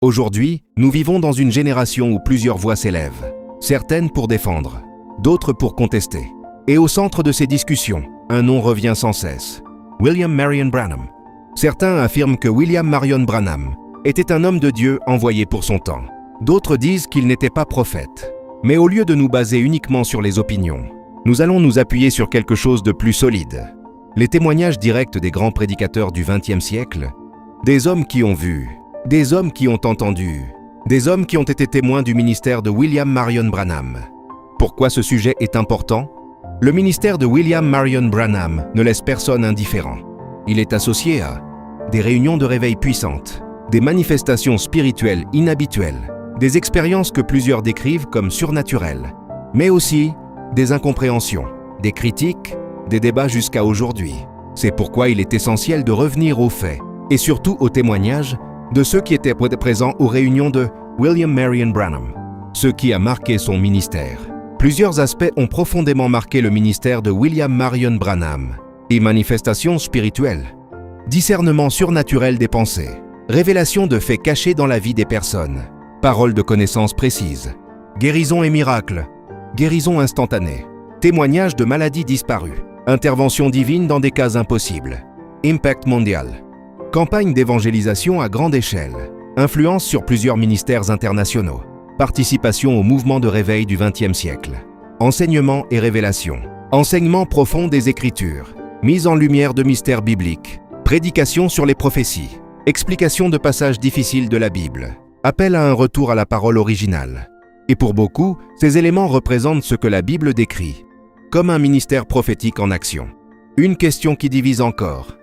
Aujourd'hui, nous vivons dans une génération où plusieurs voix s'élèvent, certaines pour défendre, d'autres pour contester. Et au centre de ces discussions, un nom revient sans cesse, William Marion Branham. Certains affirment que William Marion Branham était un homme de Dieu envoyé pour son temps. D'autres disent qu'il n'était pas prophète. Mais au lieu de nous baser uniquement sur les opinions, nous allons nous appuyer sur quelque chose de plus solide. Les témoignages directs des grands prédicateurs du XXe siècle, des hommes qui ont vu, des hommes qui ont entendu, des hommes qui ont été témoins du ministère de William Marion Branham. Pourquoi ce sujet est important? Le ministère de William Marion Branham ne laisse personne indifférent. Il est associé à des réunions de réveil puissantes, des manifestations spirituelles inhabituelles, des expériences que plusieurs décrivent comme surnaturelles, mais aussi des incompréhensions, des critiques, des débats jusqu'à aujourd'hui. C'est pourquoi il est essentiel de revenir aux faits et surtout aux témoignages de ceux qui étaient présents aux réunions de William Marion Branham, ce qui a marqué son ministère. Plusieurs aspects ont profondément marqué le ministère de William Marion Branham. Et manifestations spirituelles, discernement surnaturel des pensées, révélation de faits cachés dans la vie des personnes, paroles de connaissances précises, guérison et miracles, guérison instantanée, témoignages de maladies disparues, intervention divine dans des cas impossibles, impact mondial, campagne d'évangélisation à grande échelle, influence sur plusieurs ministères internationaux, participation au mouvement de réveil du XXe siècle, enseignement et révélation, enseignement profond des Écritures, mise en lumière de mystères bibliques, prédication sur les prophéties, explication de passages difficiles de la Bible, appel à un retour à la parole originale. Et pour beaucoup, ces éléments représentent ce que la Bible décrit, comme un ministère prophétique en action. Une question qui divise encore.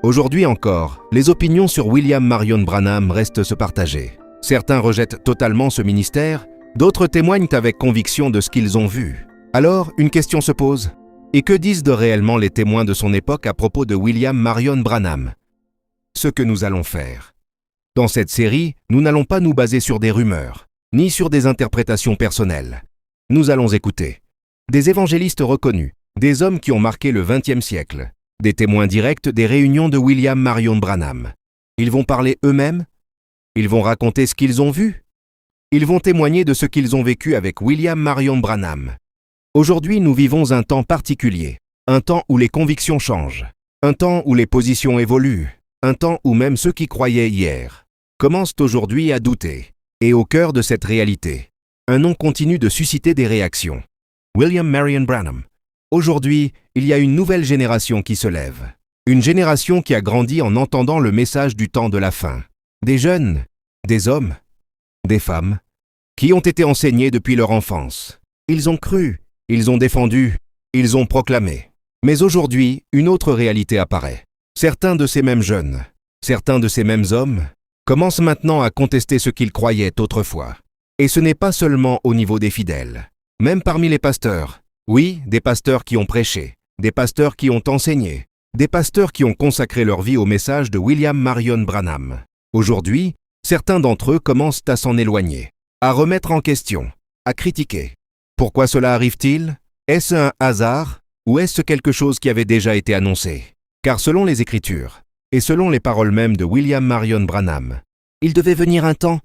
Aujourd'hui encore, les opinions sur William Marion Branham restent se partager. Certains rejettent totalement ce ministère, d'autres témoignent avec conviction de ce qu'ils ont vu. Alors, une question se pose. Et que disent de réellement les témoins de son époque à propos de William Marion Branham? Ce que nous allons faire. Dans cette série, nous n'allons pas nous baser sur des rumeurs, ni sur des interprétations personnelles. Nous allons écouter des évangélistes reconnus, des hommes qui ont marqué le XXe siècle, des témoins directs des réunions de William Marion Branham. Ils vont parler eux-mêmes? Ils vont raconter ce qu'ils ont vu? Ils vont témoigner de ce qu'ils ont vécu avec William Marion Branham. Aujourd'hui, nous vivons un temps particulier, un temps où les convictions changent, un temps où les positions évoluent, un temps où même ceux qui croyaient hier commencent aujourd'hui à douter. Et au cœur de cette réalité, un nom continue de susciter des réactions. William Marion Branham. Aujourd'hui, il y a une nouvelle génération qui se lève. Une génération qui a grandi en entendant le message du temps de la fin. Des jeunes, des hommes, des femmes, qui ont été enseignés depuis leur enfance. Ils ont cru, ils ont défendu, ils ont proclamé. Mais aujourd'hui, une autre réalité apparaît. Certains de ces mêmes jeunes, certains de ces mêmes hommes, commencent maintenant à contester ce qu'ils croyaient autrefois. Et ce n'est pas seulement au niveau des fidèles. Même parmi les pasteurs. Oui, des pasteurs qui ont prêché, des pasteurs qui ont enseigné, des pasteurs qui ont consacré leur vie au message de William Marion Branham. Aujourd'hui, certains d'entre eux commencent à s'en éloigner, à remettre en question, à critiquer. Pourquoi cela arrive-t-il? Est-ce un hasard ou est-ce quelque chose qui avait déjà été annoncé? Car selon les Écritures, et selon les paroles mêmes de William Marion Branham, il devait venir un temps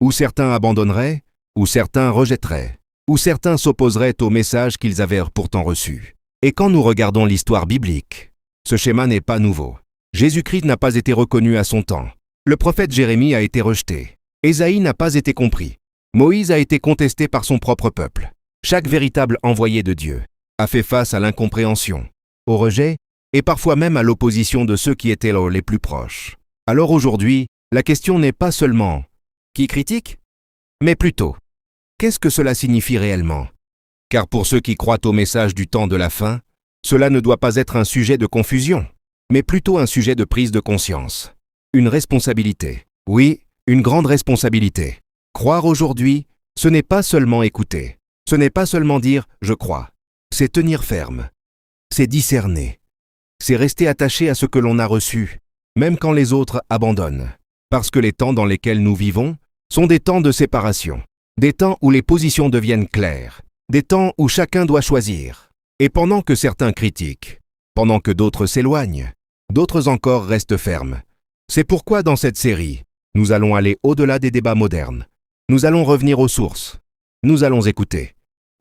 où certains abandonneraient, où certains rejetteraient, où certains s'opposeraient au message qu'ils avaient pourtant reçu. Et quand nous regardons l'histoire biblique, ce schéma n'est pas nouveau. Jésus-Christ n'a pas été reconnu à son temps. Le prophète Jérémie a été rejeté. Ésaïe n'a pas été compris. Moïse a été contesté par son propre peuple. Chaque véritable envoyé de Dieu a fait face à l'incompréhension, au rejet et parfois même à l'opposition de ceux qui étaient les plus proches. Alors aujourd'hui, la question n'est pas seulement « qui critique ?», mais plutôt « qu'est-ce que cela signifie réellement ?» Car pour ceux qui croient au message du temps de la fin, cela ne doit pas être un sujet de confusion, mais plutôt un sujet de prise de conscience. Une responsabilité. Oui, une grande responsabilité. Croire aujourd'hui, ce n'est pas seulement écouter. Ce n'est pas seulement dire « je crois ». C'est tenir ferme. C'est discerner. C'est rester attaché à ce que l'on a reçu, même quand les autres abandonnent. Parce que les temps dans lesquels nous vivons sont des temps de séparation. Des temps où les positions deviennent claires. Des temps où chacun doit choisir. Et pendant que certains critiquent, pendant que d'autres s'éloignent, d'autres encore restent fermes. C'est pourquoi dans cette série, Nous allons aller au-delà des débats modernes. Nous allons revenir aux sources. Nous allons écouter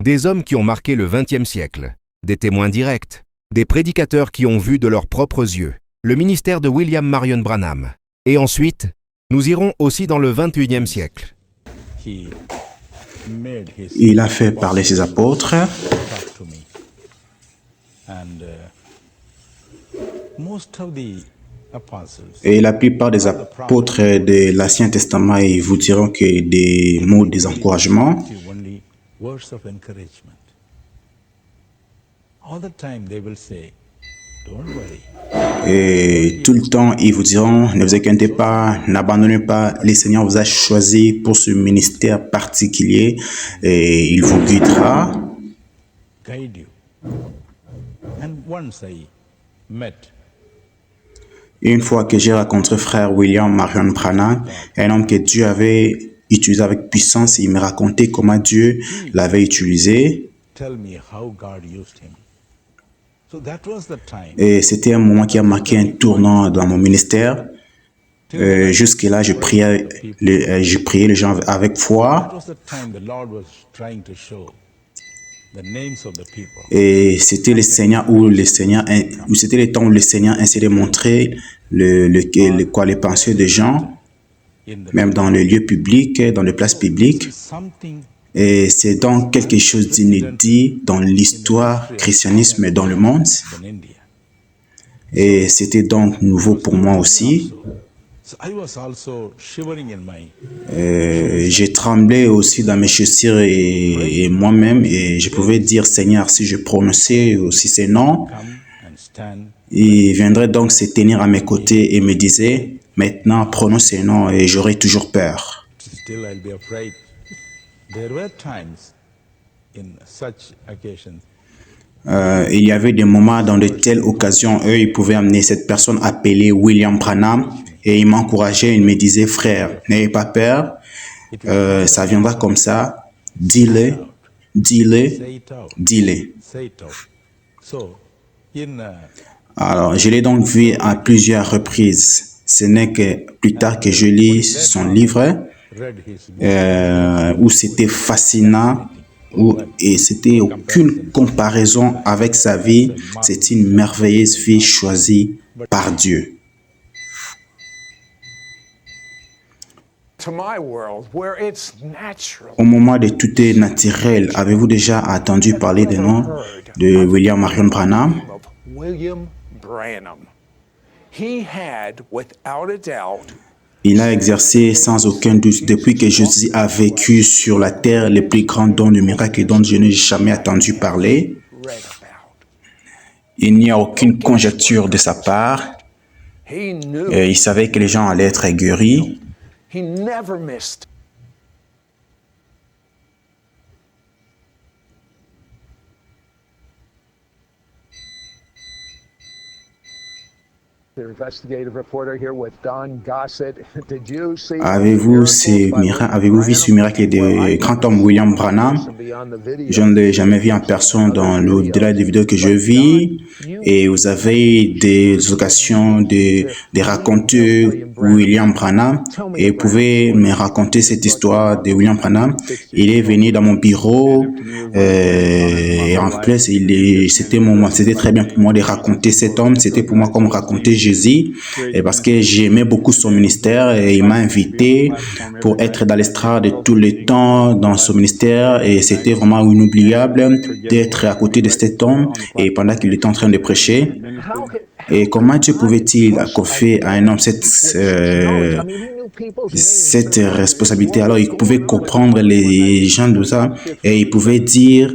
des hommes qui ont marqué le XXe siècle, des témoins directs, des prédicateurs qui ont vu de leurs propres yeux le ministère de William Marion Branham. Et ensuite, nous irons aussi dans le XXIe siècle. Il a fait parler ses apôtres. Et la plupart des apôtres de l'Ancien Testament, ils vous diront que des mots des encouragements. Et tout le temps, ils vous diront, ne vous inquiétez pas, n'abandonnez pas, le Seigneur vous a choisi pour ce ministère particulier et il vous guidera. Une fois que j'ai rencontré frère William Marion Branham, un homme que Dieu avait utilisé avec puissance, il me racontait comment Dieu l'avait utilisé. Et c'était un moment qui a marqué un tournant dans mon ministère. Jusque-là, je priais les gens avec foi. Et c'était le Seigneur c'était le temps où le Seigneur ainsi de montrer les pensées des gens, même dans les lieux publics, dans les places publiques. Et c'est donc quelque chose d'inédit dans l'histoire christianisme dans le monde. Et c'était donc nouveau pour moi aussi. J'ai tremblé aussi dans mes chaussures et moi-même, et je pouvais dire, Seigneur, si je prononçais aussi ces noms, il viendrait donc se tenir à mes côtés et me disait, maintenant prononce ces noms et j'aurai toujours peur. Il y avait des moments dans de telles occasions, eux, ils pouvaient amener cette personne appelée William Branham et ils m'encourageaient, ils me disaient, frère, n'ayez pas peur, ça viendra comme ça, dis-le, dis-le, dis-le. Alors, je l'ai donc vu à plusieurs reprises. Ce n'est que plus tard que je lis son livre, où c'était fascinant, et c'était aucune comparaison avec sa vie. C'est une merveilleuse vie choisie par Dieu. Au moment de tout est naturel, avez-vous déjà entendu parler des noms de William Marion Branham? Il a exercé sans aucun doute, depuis que Jésus a vécu sur la terre, les plus grands dons de miracles dont je n'ai jamais entendu parler. Il n'y a aucune conjecture de sa part. Et il savait que les gens allaient être guéris. Avez-vous vu ce miracle de grand homme William Branham? Je ne l'ai jamais vu en personne dans l'au-delà des vidéos que je vis. Et vous avez des occasions de raconter William Branham. Et vous pouvez me raconter cette histoire de William Branham. Il est venu dans mon bureau. Et en plus, c'était très bien pour moi de raconter cet homme. C'était pour moi comme raconter Jésus, et parce que j'aimais beaucoup son ministère et il m'a invité pour être dans l'estrade de tous les temps dans son ministère et c'était vraiment inoubliable d'être à côté de cet homme et pendant qu'il était en train de prêcher. Et comment Dieu pouvait-il confier à un homme cette responsabilité? Alors il pouvait comprendre les gens de ça et il pouvait dire,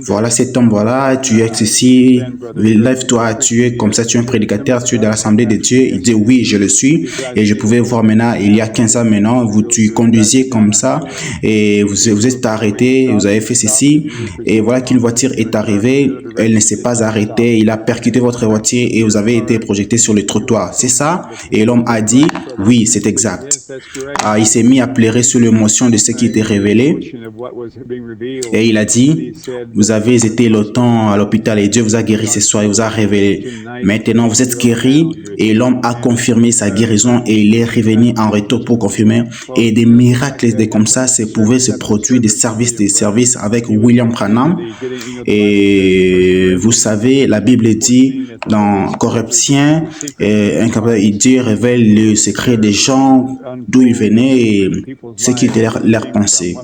voilà cet homme, voilà, tu es ici, lève-toi, tu es comme ça, tu es un prédicateur, tu es dans l'Assemblée de Dieu. Il dit oui, je le suis. Et je pouvais voir maintenant, il y a 15 ans maintenant, tu conduisiez comme ça et vous êtes arrêté, vous avez fait ceci et voilà qu'une voiture est arrivée elle ne s'est pas arrêtée, il a percuté votre voiture et vous avez été projeté sur le trottoir. C'est ça? Et l'homme a dit, oui, c'est exact. Il s'est mis à pleurer sur l'émotion de ce qui était révélé. Et il a dit, vous avez été longtemps à l'hôpital et Dieu vous a guéri ce soir et vous a révélé. Maintenant, vous êtes guéri et l'homme a confirmé sa guérison et il est revenu en retour pour confirmer. Et des miracles comme ça pouvaient se produire, des services avec William Branham. Et vous savez, la Bible dit dans Corinthiens, Dieu révèle le secret des gens, d'où ils venaient et ce qui était leur pensée.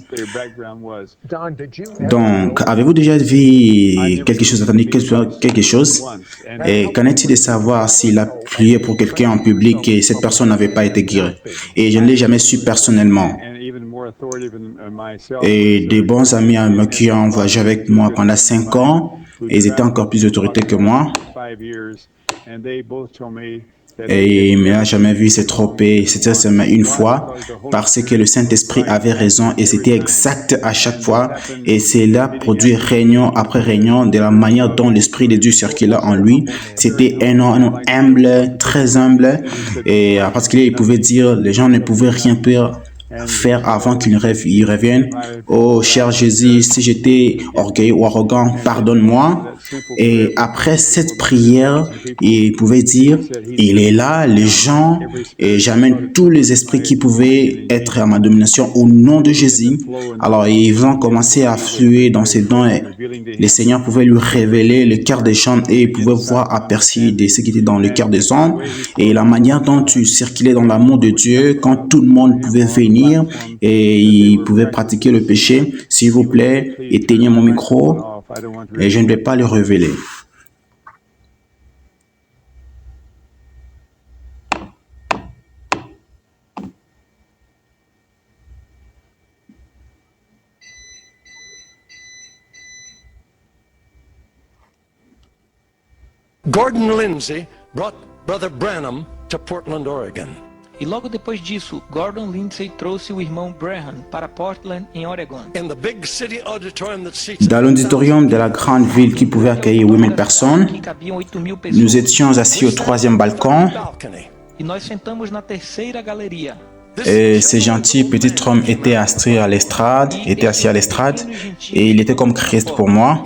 Donc, avez-vous déjà vu quelque chose, entendu quelque chose? Et qu'en est-il de savoir s'il a prié pour quelqu'un en public et cette personne n'avait pas été guérie? Et je ne l'ai jamais su personnellement. Et des bons amis qui ont voyagé avec moi pendant 5 ans, et ils étaient encore plus d'autorité que moi. Et il ne m'a jamais vu se tromper, c'était seulement une fois, parce que le Saint-Esprit avait raison et c'était exact à chaque fois. Et cela produit réunion après réunion de la manière dont l'Esprit de Dieu circulait en lui. C'était un homme humble, très humble, et parce qu'il pouvait dire, les gens ne pouvaient rien faire avant qu'il revienne. Oh, cher Jésus, si j'étais orgueilleux ou arrogant, pardonne-moi. Et après cette prière, il pouvait dire, il est là, les gens, et j'amène tous les esprits qui pouvaient être à ma domination au nom de Jésus. Alors, ils ont commencé à fluer dans ses dons. Et le Seigneur pouvait lui révéler le cœur des gens et il pouvait voir aperçu de ce qui était dans le cœur des hommes. Et la manière dont tu circulais dans l'amour de Dieu, quand tout le monde pouvait venir et il pouvait pratiquer le péché. S'il vous plaît, éteignez mon micro et je ne vais pas le révéler. Gordon Lindsay brought Brother Branham to Portland, Oregon. E logo depois disso, Gordon Lindsay trouxe o irmão Branham para Portland, em Oregon. Dans l'auditorium de la grande ville qui pouvait accueillir 8000 personnes, nous étions assis au 3e balcon. E nós sentamos na terceira galeria. Et ce gentil petit homme était assis à l'estrade, et il était comme Christ pour moi.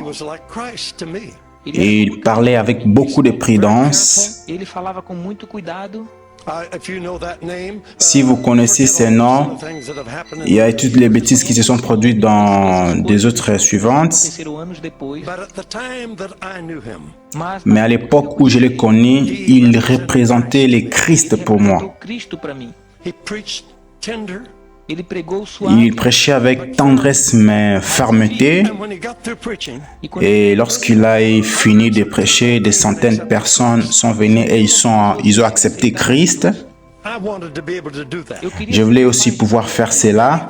Et il parlait avec beaucoup de prudence. Ele falava com muito cuidado. Si vous connaissez ces noms, il y a toutes les bêtises qui se sont produites dans des autres suivantes. Mais à l'époque où je l'ai connu, il représentait le Christ pour moi. Il prêchait avec tendresse mais fermeté. Et lorsqu'il a fini de prêcher, des centaines de personnes sont venues et ils ont accepté Christ. Je voulais aussi pouvoir faire cela.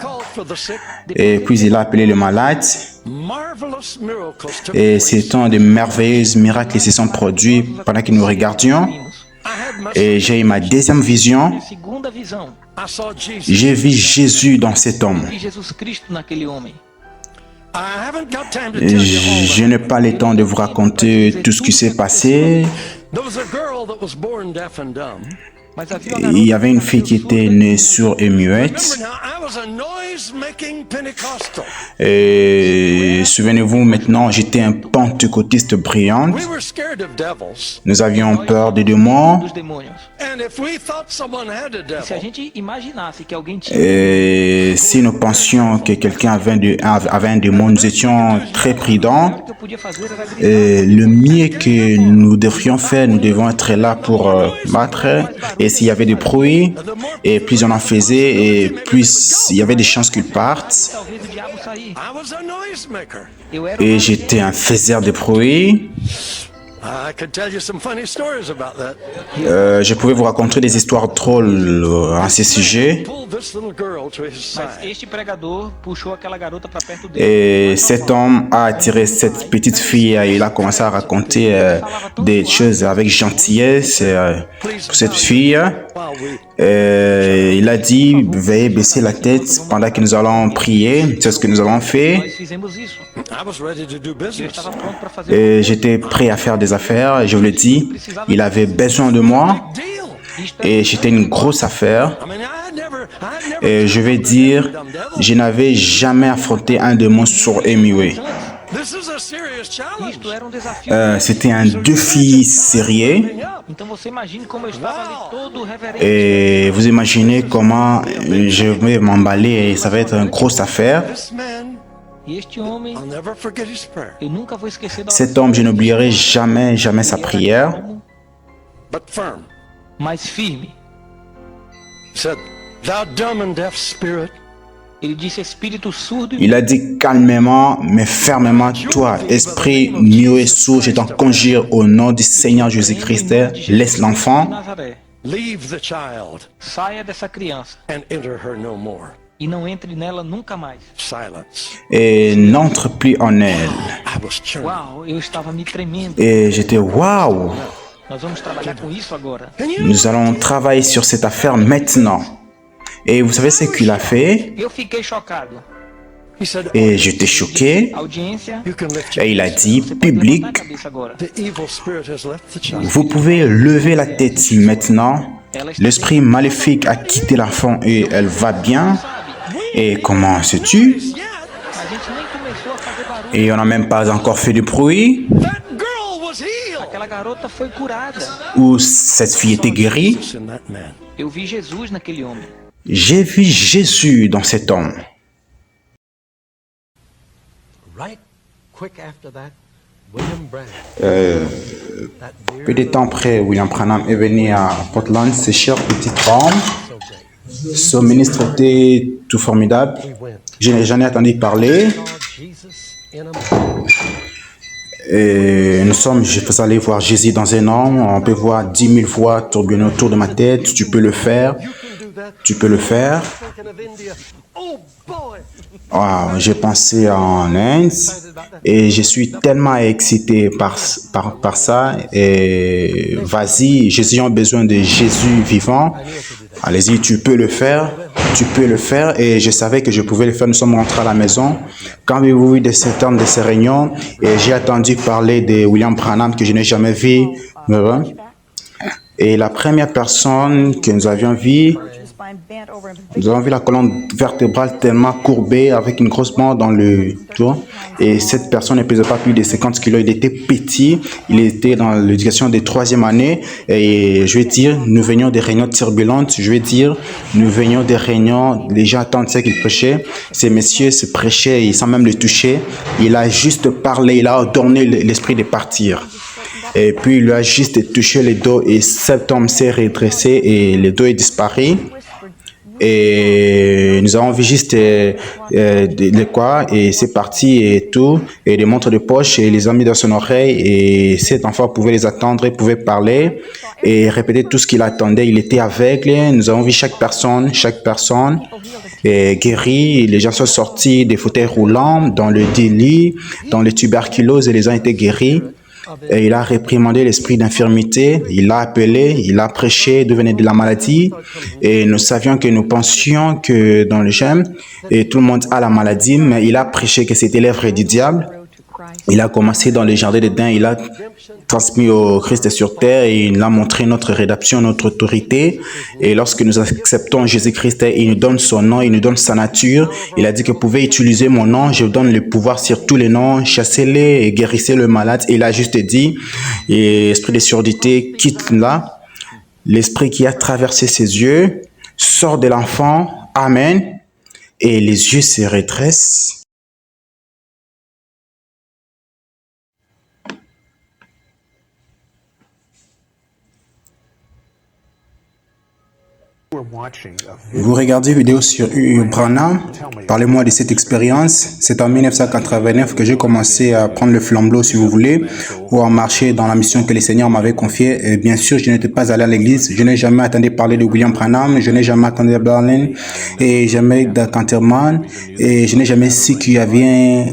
Et puis il a appelé le malade. Et c'est un des merveilleux miracles qui se sont produits pendant que nous regardions. Et j'ai eu ma deuxième vision. J'ai vu Jésus dans cet homme. Je n'ai pas le temps de vous raconter tout ce qui s'est passé. Il y avait une fille qui était née sourde et muette. Et souvenez-vous maintenant, j'étais un pentecôtiste brillant. Nous avions peur des démons. Et si nous pensions que quelqu'un avait un démon, nous étions très prudents. Et le mieux que nous devrions faire, nous devons être là pour battre. Et s'il y avait des bruits, et plus on en faisait, et plus il y avait des chances qu'ils partent. Et j'étais un faiseur de bruit. Je pouvais vous raconter des histoires drôles à ce sujet. Et cet homme a attiré cette petite fille et il a commencé à raconter des choses avec gentillesse pour cette fille. Il a dit, veuillez baisser la tête pendant que nous allons prier. C'est ce que nous avons fait. Nós fizemos isso. I was ready to do Eu business. estava pronto para fazer Et j'étais prêt à faire des affaires. Et je vous l'ai dit, il avait besoin de moi. Deal. Et j'étais une grosse affaire. I mean, I never Et je vais dire, je n'avais jamais affronté un démon sur Hemingway. This is a serious challenge. Isto era desafio. C'était un défi sérieux. Então você imagine como eu estava ali todo reverente. Et vous imaginez comment je vais m'emballer et ça va être une grosse affaire. This man, E este homem, I'll never forget his prayer. eu nunca vou esquecer da Cet homme, je n'oublierai jamais, jamais sa prière. But firm. mais firme. He said, thou dumb and deaf spirit, Ele disse: Espírito surdo e Il a dit calmement mais fermement, toi, esprit muet et sourd, je t'en conjure au nom du Seigneur Jésus-Christ, laisse de l'enfant Nazaré. leave the child Saia dessa criança and enter her no more. e não entre nela nunca mais. Silence. et n'entre plus en elle. I was churned. Uau, eu estava me tremendo. Et j'étais waouh, Nós vamos trabalhar com isso agora. And you nous allons travailler sur cette affaire maintenant. Et vous savez ce qu'il a fait? Eu fiquei chocado. he said, Et j'étais choqué. Audiência, you can lift your Et il a dit, você pode levantar a public, cabeça agora. The evil spirit has left the child. vous pouvez lever la tête maintenant. L'esprit maléfique a quitté l'enfant et elle va bien. Et comment sais-tu? Yet, A gente nem começou a fazer barulho. Et on n'a même pas encore fait de bruit. that girl was healed. Aquela garota foi curada. Où cette fille était guérie. Jesus in that man. Eu vi Jesus naquele homem. J'ai vu Jésus dans cet homme. Right quick after that, William Branham, that dear Peu de temps après, William Branham est venu à Portland, ses chères petites femmes. so great. Son ministre était tout formidable. J'en ai entendu parler. Saw Jesus in a man. Et je faisais aller voir Jésus dans un homme. On peut voir 10 000 voix tourbillonner autour de ma tête. Tu peux le faire. Tu peux le faire. Thinking of India. Oh boy! Ah, j'ai pensé en Inde et je suis tellement excité par ça. Et vas-y, Jésus a besoin de Jésus vivant. Allez-y, tu peux le faire. Tu peux le faire. Et je savais que je pouvais le faire. Nous sommes rentrés à la maison. Quand avez-vous vu de cet homme, de ces réunions? Et j'ai entendu parler de William Branham que je n'ai jamais vu. Et la première personne que nous avions vue, nous avons vu la colonne vertébrale tellement courbée avec une grosse bande dans le tour. Et cette personne ne pesait pas plus de 50 kilos. Il était petit. Il était dans l'éducation de 3e année. Et je vais dire, nous venions des réunions turbulentes. Je vais dire, nous venions des réunions, les gens attendent ce qu'il prêchait. Ces messieurs se prêchaient, sans même le toucher. Il a juste parlé, il a ordonné l'esprit de partir. Et puis il lui a juste touché le dos et cet homme s'est redressé et le dos est disparu. Et nous avons vu juste les quoi et c'est parti et tout et des montres de poche et les a mis dans son oreille et cet enfant pouvait les attendre, il pouvait parler et répéter tout ce qu'il attendait. Il était aveugle. Nous avons vu chaque personne est guérie. Les gens sont sortis des fauteuils roulants dans le délit, dans les tuberculoses et les gens étaient guéris. Et il a réprimandé l'esprit d'infirmité, il l'a appelé, il a prêché, devenait de la maladie. Et nous savions que nous pensions que dans le gemme, et tout le monde a la maladie, mais il a prêché que c'était l'œuvre du diable. Il a commencé dans le jardin d'Éden, il a transmis au Christ sur terre et il a montré notre rédemption, notre autorité. Et lorsque nous acceptons Jésus-Christ, il nous donne son nom, il nous donne sa nature. Il a dit que vous pouvez utiliser mon nom, je vous donne le pouvoir sur tous les noms, chassez-les et guérissez le malade. Et il a juste dit, et esprit de surdité, quitte là. L'esprit qui a traversé ses yeux sort de l'enfant, amen. Et les yeux se redressent. Vous regardez vidéo sur Branham, Parlez-moi de cette expérience. C'est en 1989 que j'ai commencé à prendre le flambeau, si vous voulez, ou à marcher dans la mission que le Seigneur m'avait confiée. Et bien sûr, je n'étais pas allé à l'église. Je n'ai jamais entendu parler de William Branham. Je n'ai jamais entendu de Berlin et jamais de Canterman. Et je n'ai jamais su qu'il y avait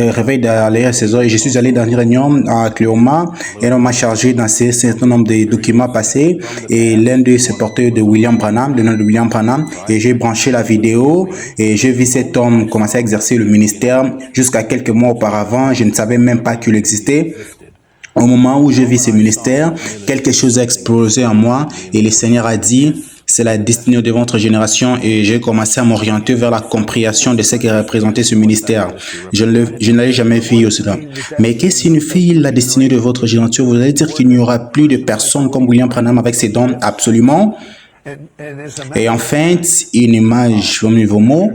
un réveil d'aller à 16 heures. Et je suis allé dans une réunion à Cléoma et on m'a chargé dans un certain nombre de documents passés. Et l'un d'eux se portait de William Branham, le nom de William Branham. Et j'ai branché la vidéo et j'ai vu cet homme commencer à exercer le ministère. Jusqu'à quelques mois auparavant, je ne savais même pas qu'il existait. Au moment où j'ai vu ce ministère, quelque chose a explosé en moi et le Seigneur a dit: c'est la destinée de votre génération, et j'ai commencé à m'orienter vers la compréhension de ce qui représentait ce ministère. Je ne l'avais jamais vu aussi là. Mais qu'est-ce que signifie la destinée de votre génération? Vous allez dire qu'il n'y aura plus de personnes comme William Branham avec ses dons? Absolument. Et en fait, une image comme vos mots.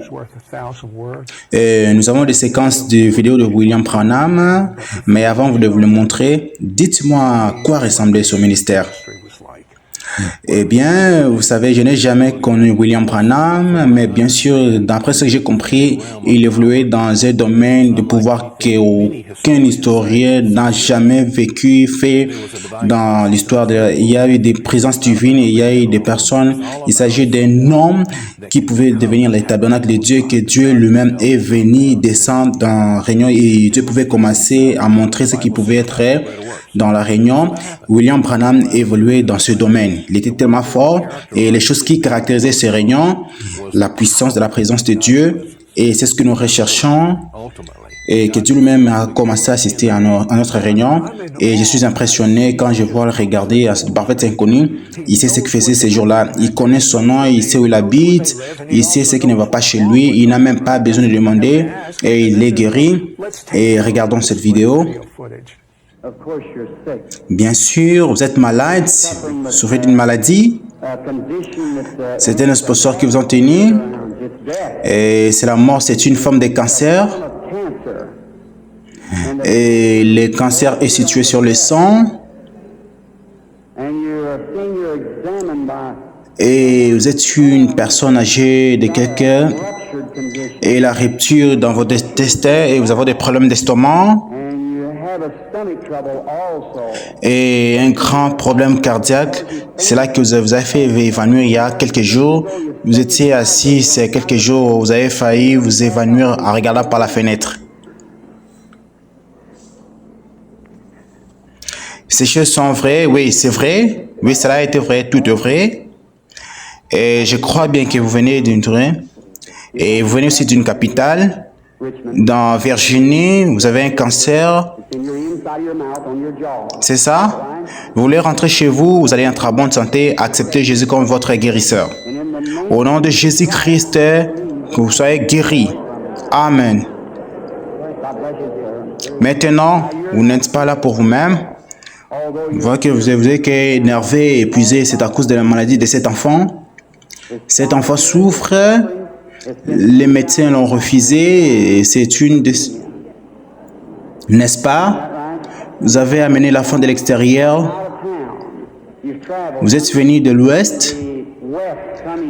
Nous avons des séquences de vidéos de William Branham, mais avant de vous le montrer, dites-moi à quoi ressemblait ce ministère. Eh bien, vous savez, je n'ai jamais connu William Branham, mais bien sûr, d'après ce que j'ai compris, il évoluait dans un domaine de pouvoir qu'aucun historien n'a jamais vécu, fait dans l'histoire. Il y a eu des présences divines, il y a eu des personnes, il s'agit d'un homme qui pouvait devenir le tabernacle de Dieu, que Dieu lui-même est venu descendre dans la réunion et Dieu pouvait commencer à montrer ce qui pouvait être dans la réunion. William Branham évoluait dans ce domaine. Il était tellement fort et les choses qui caractérisaient ces réunions, la puissance de la présence de Dieu, et c'est ce que nous recherchons, et que Dieu lui-même a commencé à assister à notre réunion. Et je suis impressionné quand je vois le regarder à ce parfait inconnu. Il sait ce qu'il faisait ces jours-là. Il connaît son nom, il sait où il habite, il sait ce qui ne va pas chez lui. Il n'a même pas besoin de demander et il est guéri. Et regardons cette vidéo. Bien sûr, vous êtes malade, vous souffrez d'une maladie. C'est un sponsor qui vous ont tenu. Et c'est la mort, c'est une forme de cancer. Et le cancer est situé sur le sang. Et vous êtes une personne âgée de quelqu'un. Et la rupture dans votre intestin et vous avez des problèmes d'estomac. Et un grand problème cardiaque. C'est là que vous avez fait évanouir il y a quelques jours. Vous étiez assis, c'est quelques jours, vous avez failli vous évanouir en regardant par la fenêtre. Ces choses sont vraies, oui, c'est vrai. Oui, cela a été vrai, tout est vrai. Et je crois bien que vous venez d'une tournée. Et vous venez aussi d'une capitale. Dans Virginie, vous avez un cancer. C'est ça? Vous voulez rentrer chez vous, vous allez être en bonne santé, accepter Jésus comme votre guérisseur. Au nom de Jésus-Christ, que vous soyez guéris. Amen. Maintenant, vous n'êtes pas là pour vous-même. Vous voyez que vous êtes énervé, épuisé, c'est à cause de la maladie de cet enfant. Cet enfant souffre. Les médecins l'ont refusé. C'est une des... N'est-ce pas? Vous avez amené l'enfant de l'extérieur. Vous êtes venu de l'ouest.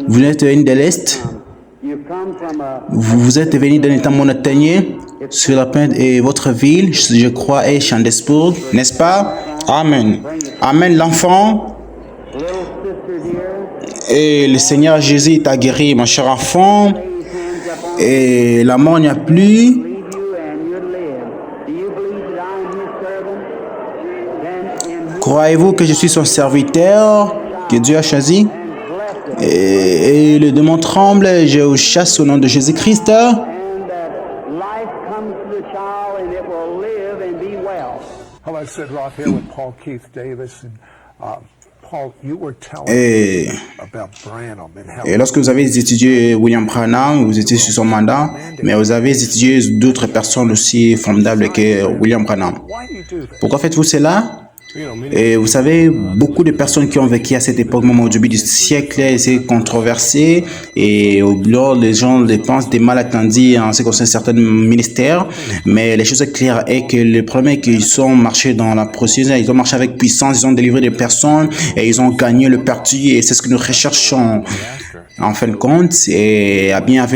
Vous êtes venu de l'est. Vous êtes venu d'un état montagneux sur la pointe et votre ville, je crois, est Chandesburg. N'est-ce pas? Amen. Amen, l'enfant. Et le Seigneur Jésus t'a guéri, mon cher enfant. Et la mort n'y a plus. Croyez-vous que je suis son serviteur, que Dieu a choisi? Et le démon tremble, je chasse au nom de Jésus-Christ. Et lorsque vous avez étudié William Branham, vous étiez sur son mandat, mais vous avez étudié d'autres personnes aussi formidables que William Branham. Pourquoi faites-vous cela? Et vous savez, beaucoup de personnes qui ont vécu à cette époque, même au début du siècle, c'est controversé. Et lors, les gens dépensent des mal attendus en ce qui concerne certains ministères. Mais les choses claires est que le problème est qu'ils ont marché dans la procédure, ils ont marché avec puissance, ils ont délivré des personnes et ils ont gagné le parti. Et c'est ce que nous recherchons en fin de compte. Et à bien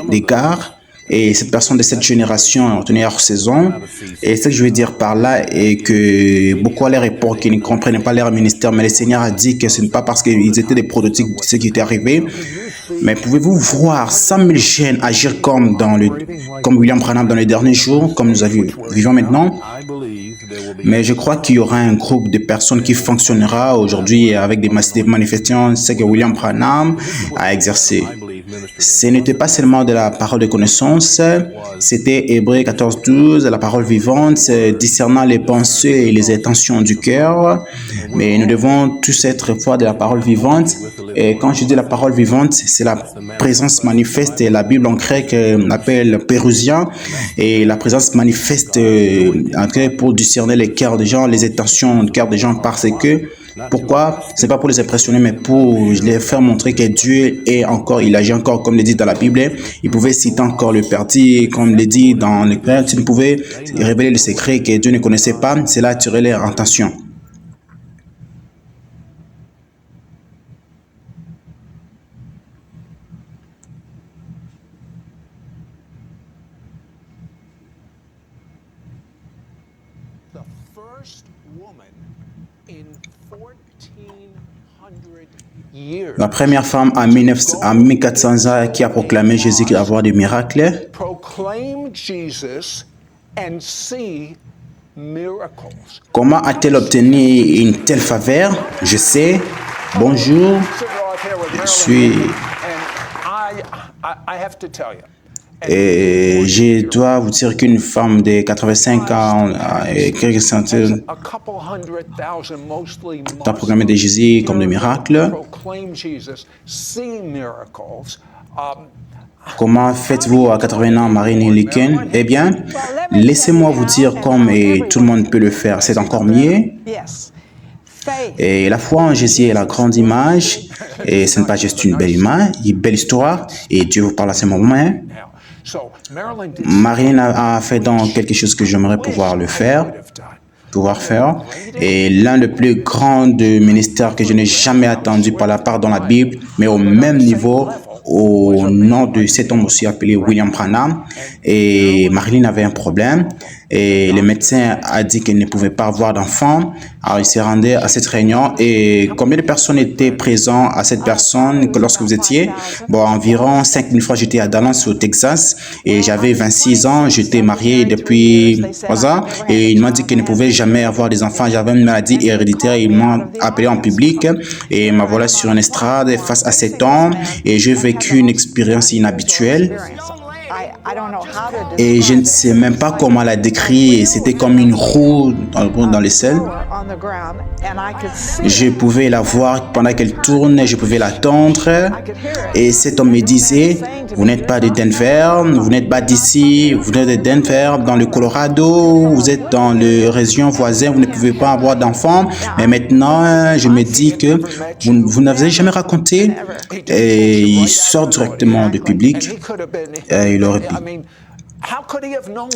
d'égards. Et ces personnes de cette génération ont tenu hors saison. Et ce que je veux dire par là est que beaucoup à leur époque, ils ne comprenaient pas leur ministère, mais le Seigneur a dit que ce n'est pas parce qu'ils étaient des prototypes de ce qui était arrivé. Mais pouvez-vous voir 100 000 jeunes agir comme William Branham dans les derniers jours, comme nous vivons maintenant? Mais je crois qu'il y aura un groupe de personnes qui fonctionnera aujourd'hui avec des manifestations, ce que William Branham a exercé. Ce n'était pas seulement de la parole de connaissance, c'était Hébreux 14:12, la parole vivante, discernant les pensées et les intentions du cœur. Mais nous devons tous être foi de la parole vivante. Et quand je dis la parole vivante, c'est la présence manifeste. Et la Bible en grec l'appelle pérusia. Et la présence manifeste pour discerner les cœurs des gens, les intentions du cœur des gens, parce que pourquoi? C'est pas pour les impressionner, mais pour les faire montrer que Dieu est encore, il agit encore, comme le dit dans la Bible. Il pouvait citer encore le parti, comme le dit dans le Père. Tu ne pouvais révéler le secret que Dieu ne connaissait pas, cela attirait leur attention. La première femme en 1400 ans qui a proclamé Jésus qui avoir des miracles. Comment a-t-elle obtenu une telle faveur? Je sais. Bonjour. Je suis... Et je dois vous dire qu'une femme de 85 ans et quelques centaines a proclamé de Jésus comme des miracles. Comment faites-vous à 80 ans, Marine Lincoln? Eh bien, laissez-moi vous dire comme tout le monde peut le faire, c'est encore mieux. Et la foi en Jésus est la grande image, et ce n'est pas juste une belle image, une belle histoire, et Dieu vous parle à ce moment. Marilyn a fait donc quelque chose que j'aimerais pouvoir faire. Et l'un des plus grands ministères que je n'ai jamais attendu par la part dans la Bible, mais au même niveau, au nom de cet homme aussi appelé William Branham. Et Marilyn avait un problème et le médecin a dit qu'elle ne pouvait pas avoir d'enfant. Alors il s'est rendu à cette réunion. Et combien de personnes étaient présentes à cette personne lorsque vous étiez? Bon, environ 5000 fois. J'étais à Dallas au Texas et j'avais 26 ans. J'étais marié depuis 3 ans et il m'a dit qu'elle ne pouvait jamais avoir des enfants. J'avais une maladie héréditaire. Il m'a appelé en public et m'a voilà sur une estrade face à cet homme et j'ai vécu une expérience inhabituelle. Et je ne sais même pas comment la décrire. C'était comme une roue dans les selles. Je pouvais la voir pendant qu'elle tourne, je pouvais l'attendre. Et cet homme me disait, vous n'êtes pas de Denver, vous n'êtes pas d'ici, vous êtes de Denver, dans le Colorado, vous êtes dans la région voisine, vous ne pouvez pas avoir d'enfants. Mais maintenant, je me dis que vous n'avez jamais raconté. Et il sort directement du public. Et il aurait pu.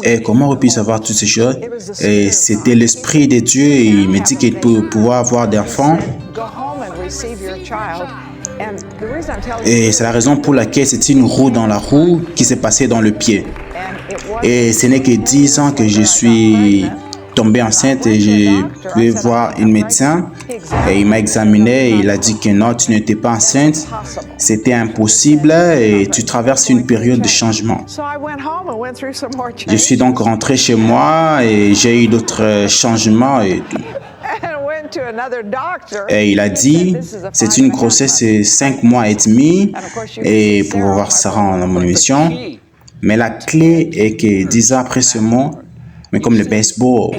Et comment aurait pu savoir toutes ces choses? Et c'était l'Esprit de Dieu et il me dit qu'il peut pouvoir avoir des enfants. Et c'est la raison pour laquelle c'est une roue dans la roue qui s'est passée dans le pied. Et ce n'est que 10 ans que je suis tombée enceinte et je vais voir un médecin et il m'a examiné et il a dit que non, tu n'étais pas enceinte, c'était impossible et tu traverses une période de changement. Je suis donc rentré chez moi et j'ai eu d'autres changements et il a dit, c'est une grossesse de 5 mois et demi et pour voir Sarah dans mon émission. Mais la clé est que 10 ans après ce mot, mais comme le baseball,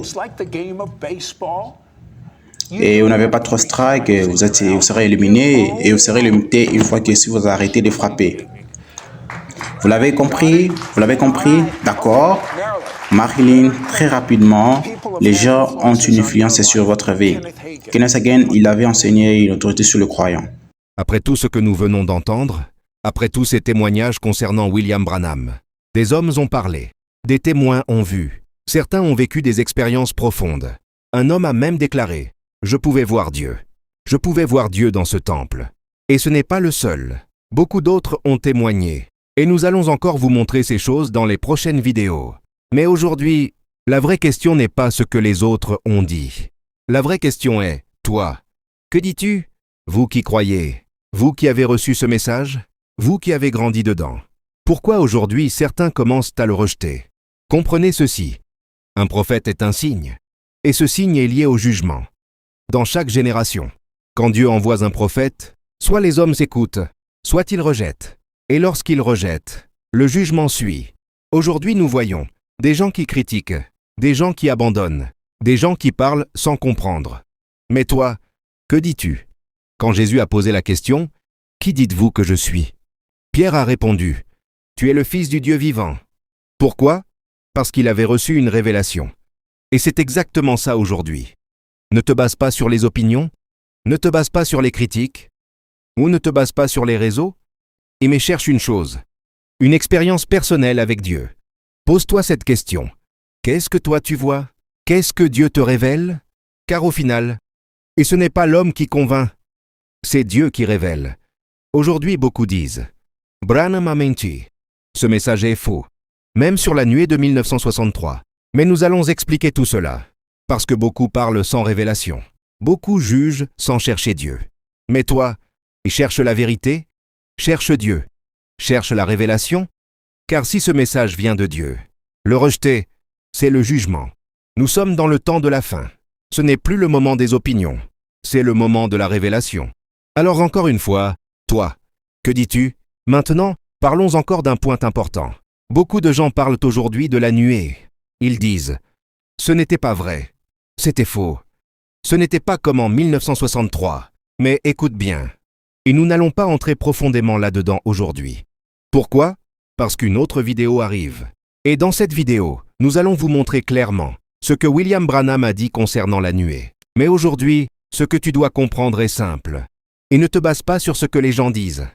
et vous n'avez pas 3 strikes, vous serez éliminé et vous serez limité une fois que si vous arrêtez de frapper. Vous l'avez compris? Vous l'avez compris? D'accord. Marilyn, très rapidement, les gens ont une influence sur votre vie. Kenneth Hagin, il avait enseigné une autorité sur le croyant. Après tout ce que nous venons d'entendre, après tous ces témoignages concernant William Branham, des hommes ont parlé, des témoins ont vu, certains ont vécu des expériences profondes. Un homme a même déclaré « Je pouvais voir Dieu. Je pouvais voir Dieu dans ce temple. » Et ce n'est pas le seul. Beaucoup d'autres ont témoigné. Et nous allons encore vous montrer ces choses dans les prochaines vidéos. Mais aujourd'hui, la vraie question n'est pas ce que les autres ont dit. La vraie question est, toi, que dis-tu? Vous qui croyez, vous qui avez reçu ce message, vous qui avez grandi dedans. Pourquoi aujourd'hui certains commencent à le rejeter? Comprenez ceci. Un prophète est un signe. Et ce signe est lié au jugement. Dans chaque génération, quand Dieu envoie un prophète, soit les hommes s'écoutent, soit ils rejettent. Et lorsqu'ils rejettent, le jugement suit. Aujourd'hui, nous voyons des gens qui critiquent, des gens qui abandonnent, des gens qui parlent sans comprendre. Mais toi, que dis-tu? Quand Jésus a posé la question, « Qui dites-vous que je suis ?» Pierre a répondu, « Tu es le Fils du Dieu vivant. » Pourquoi? Parce qu'il avait reçu une révélation. Et c'est exactement ça aujourd'hui. Ne te base pas sur les opinions, ne te base pas sur les critiques, ou ne te base pas sur les réseaux, mais cherche une chose, une expérience personnelle avec Dieu. Pose-toi cette question. Qu'est-ce que toi tu vois? Qu'est-ce que Dieu te révèle? Car au final, et ce n'est pas l'homme qui convainc, c'est Dieu qui révèle. Aujourd'hui, beaucoup disent « Branham a menti ». Ce message est faux, même sur la nuée de 1963. Mais nous allons expliquer tout cela, parce que beaucoup parlent sans révélation. Beaucoup jugent sans chercher Dieu. Mais toi, cherche la vérité, cherche Dieu, cherche la révélation, car si ce message vient de Dieu, le rejeter, c'est le jugement. Nous sommes dans le temps de la fin. Ce n'est plus le moment des opinions, c'est le moment de la révélation. Alors encore une fois, toi, que dis-tu? Maintenant, parlons encore d'un point important. Beaucoup de gens parlent aujourd'hui de la nuée. Ils disent « Ce n'était pas vrai, c'était faux. Ce n'était pas comme en 1963. » Mais écoute bien, et nous n'allons pas entrer profondément là-dedans aujourd'hui. Pourquoi? Parce qu'une autre vidéo arrive. Et dans cette vidéo, nous allons vous montrer clairement ce que William Branham a dit concernant la nuée. Mais aujourd'hui, ce que tu dois comprendre est simple. Et ne te base pas sur ce que les gens disent.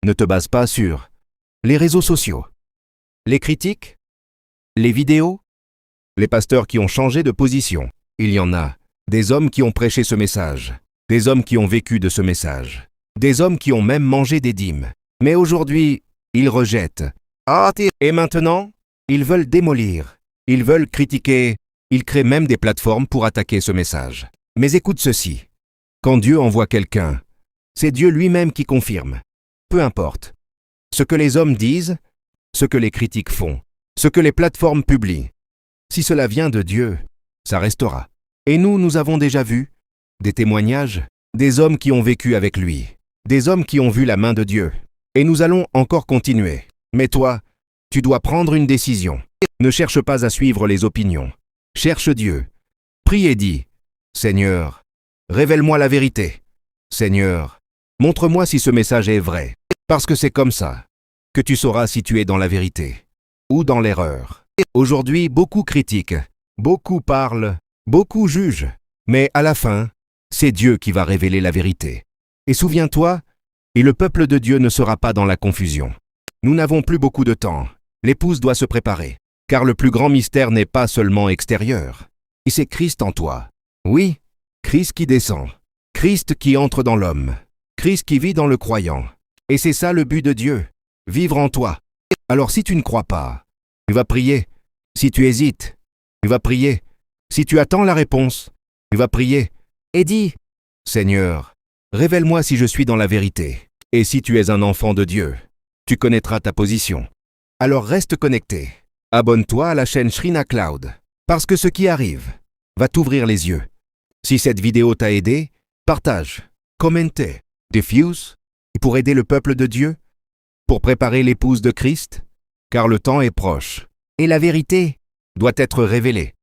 Ne te base pas sur les réseaux sociaux, les critiques, les vidéos, les pasteurs qui ont changé de position. Il y en a, des hommes qui ont prêché ce message, des hommes qui ont vécu de ce message, des hommes qui ont même mangé des dîmes. Mais aujourd'hui, ils rejettent. Et maintenant, ils veulent démolir, ils veulent critiquer, ils créent même des plateformes pour attaquer ce message. Mais écoute ceci, quand Dieu envoie quelqu'un, c'est Dieu lui-même qui confirme. Peu importe. Ce que les hommes disent, ce que les critiques font, ce que les plateformes publient. Si cela vient de Dieu, ça restera. Et nous avons déjà vu des témoignages, des hommes qui ont vécu avec lui, des hommes qui ont vu la main de Dieu. Et nous allons encore continuer. Mais toi, tu dois prendre une décision. Ne cherche pas à suivre les opinions. Cherche Dieu. Prie et dis, « Seigneur, révèle-moi la vérité. Seigneur, montre-moi si ce message est vrai. » Parce que c'est comme ça que tu sauras si tu es dans la vérité ou dans l'erreur. Aujourd'hui, beaucoup critiquent, beaucoup parlent, beaucoup jugent. Mais à la fin, c'est Dieu qui va révéler la vérité. Et souviens-toi, et le peuple de Dieu ne sera pas dans la confusion. Nous n'avons plus beaucoup de temps. L'épouse doit se préparer. Car le plus grand mystère n'est pas seulement extérieur. Et c'est Christ en toi. Oui, Christ qui descend. Christ qui entre dans l'homme. Christ qui vit dans le croyant. Et c'est ça le but de Dieu, vivre en toi. Alors si tu ne crois pas, tu vas prier. Si tu hésites, tu vas prier. Si tu attends la réponse, tu vas prier. Et dis, Seigneur, révèle-moi si je suis dans la vérité. Et si tu es un enfant de Dieu, tu connaîtras ta position. Alors reste connecté. Abonne-toi à la chaîne Shrina Cloud, parce que ce qui arrive va t'ouvrir les yeux. Si cette vidéo t'a aidé, partage, commente, diffuse, pour aider le peuple de Dieu, pour préparer l'épouse de Christ, car le temps est proche, et la vérité doit être révélée.